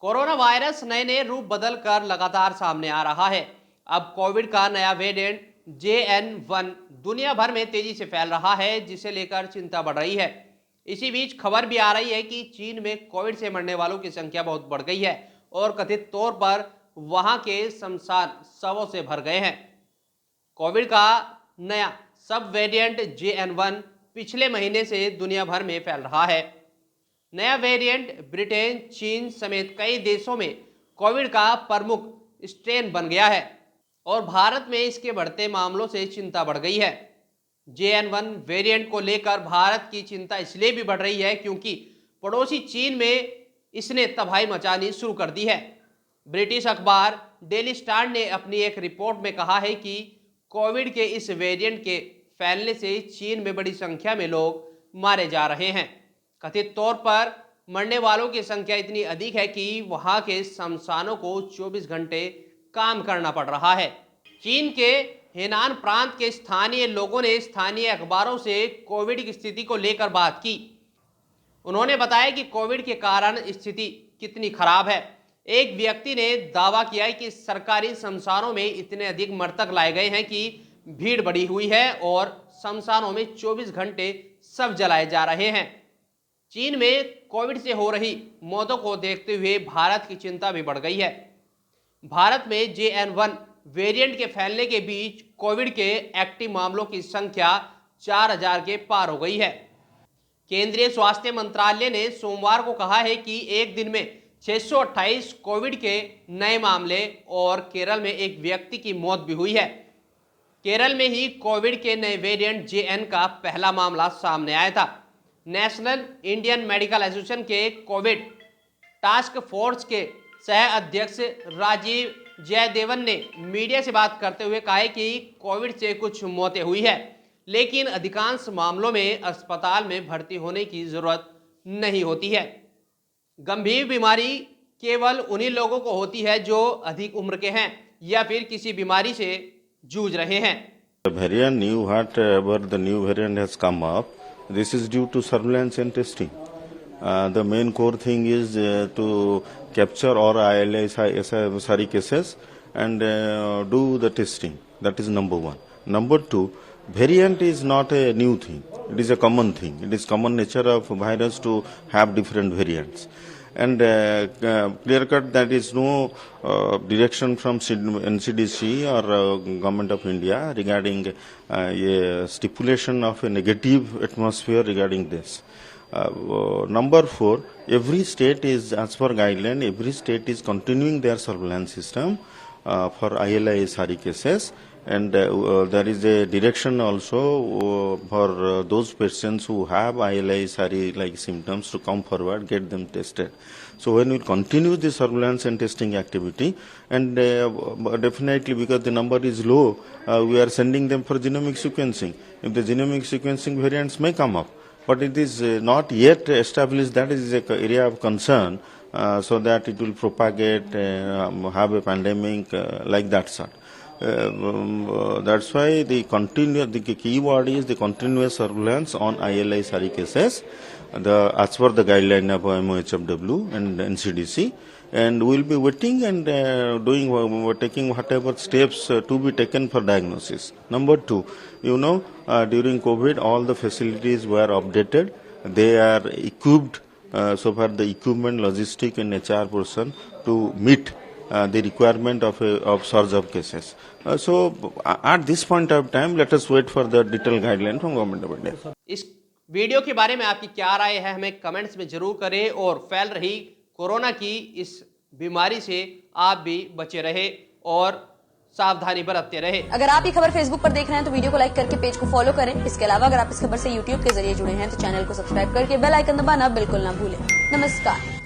Corona virus नए नए रूप बदल कर लगातार सामने आ रहा है। अब कोविड का नया वेरिएंट JN1 दुनिया भर में तेजी से फैल रहा है, जिसे लेकर चिंता बढ़ रही है। इसी बीच खबर भी आ रही है कि चीन में कोविड से मरने वालों की संख्या बहुत बढ़ गई है और कथित तौर पर वहां के शमशान शवों से भर गए हैं। कोविड का नया सब वेरिएंट JN1 पिछले महीने से दुनिया भर में फैल रहा है। नया वेरिएंट ब्रिटेन, चीन समेत कई देशों में कोविड का प्रमुख स्ट्रेन बन गया है और भारत में इसके बढ़ते मामलों से चिंता बढ़ गई है। JN1 वेरिएंट को लेकर भारत की चिंता इसलिए भी बढ़ रही है क्योंकि पड़ोसी चीन में इसने तबाही मचानी शुरू कर दी है। ब्रिटिश अखबार डेली स्टार ने अपनी एक रिपोर्ट में कहा है कि कोविड के इस वेरिएंट के फैलने से चीन में बड़ी संख्या में लोग मारे जा रहे हैं। कथित तौर पर मरने वालों की संख्या इतनी अधिक है कि वहां के शमशानों को 24 घंटे काम करना पड़ रहा है। चीन के हेनान प्रांत के स्थानीय लोगों ने स्थानीय अखबारों से कोविड की स्थिति को लेकर बात की। उन्होंने बताया कि कोविड के कारण स्थिति कितनी खराब है। एक व्यक्ति ने दावा किया है कि सरकारी शमशानों में इतने अधिक मृतक लाए गए हैं कि भीड़ बढ़ी हुई है और शमशानों में 24 घंटे शव जलाए जा रहे हैं। चीन में कोविड से हो रही मौतों को देखते हुए भारत की चिंता भी बढ़ गई है। भारत में JN1 वेरिएंट के फैलने के बीच कोविड के एक्टिव मामलों की संख्या 4000 के पार हो गई है। केंद्रीय स्वास्थ्य मंत्रालय ने सोमवार को कहा है कि एक दिन में 628 कोविड के नए मामले और केरल में एक व्यक्ति की मौत भी हुई है। केरल में ही कोविड के नए वेरिएंट JN का पहला मामला सामने आया था। नेशनल इंडियन मेडिकल एसोसिएशन के कोविड टास्क फोर्स के सह अध्यक्ष राजीव जयदेवन ने मीडिया से बात करते हुए कहा है कि कोविड से कुछ मौतें हुई है, लेकिन अधिकांश मामलों में अस्पताल में भर्ती होने की जरूरत नहीं होती है। गंभीर बीमारी केवल उन्हीं लोगों को होती है जो अधिक उम्र के हैं या फिर किसी बीमारी से जूझ रहे हैं। Variant new, whatever the new variant has come up, this is due to surveillance and testing. The main core thing is to capture all ILA cases and do the testing. That is number one. Number two, variant is not a new thing. It is a common thing. It is common nature of virus to have different variants. And clear cut, there is no direction from NCDC or Government of India regarding a stipulation of a negative atmosphere regarding this. Number four, every state is, as per guideline, every state is continuing their surveillance system for ILA-SRE cases. And there is a direction also for those patients who have ILA-SRE like symptoms to come forward, get them tested. So when we continue the surveillance and testing activity, and definitely because the number is low, we are sending them for genomic sequencing. If the genomic sequencing variants may come up, but it is not yet established, that is an area of concern, so that it will propagate, have a pandemic like that sort. That's why the key word is the continuous surveillance on ILA-SRE cases, as per the guideline of MOHFW and NCDC, and we will be waiting and taking whatever steps to be taken for diagnosis. Number two, during COVID, all the facilities were updated. They are equipped, so far the equipment, logistic and HR person to meet the requirement of surge of cases. So at this point of time, let us wait for the detailed guideline from Government of India. इस video के बारे में आपकी क्या राय है, हमें comments में जरूर करें और फैल रही कोरोना की इस बीमारी से आप भी बचे रहे और सावधानी बरतते रहे। अगर आप ये खबर फेसबुक पर देख रहे हैं तो वीडियो को लाइक करके पेज को फॉलो करें। इसके अलावा अगर आप इस खबर से यूट्यूब के जरिए जुड़े हैं तो चैनल को सब्सक्राइब करके बेल आइकन दबाना बिल्कुल ना भूलें। नमस्कार।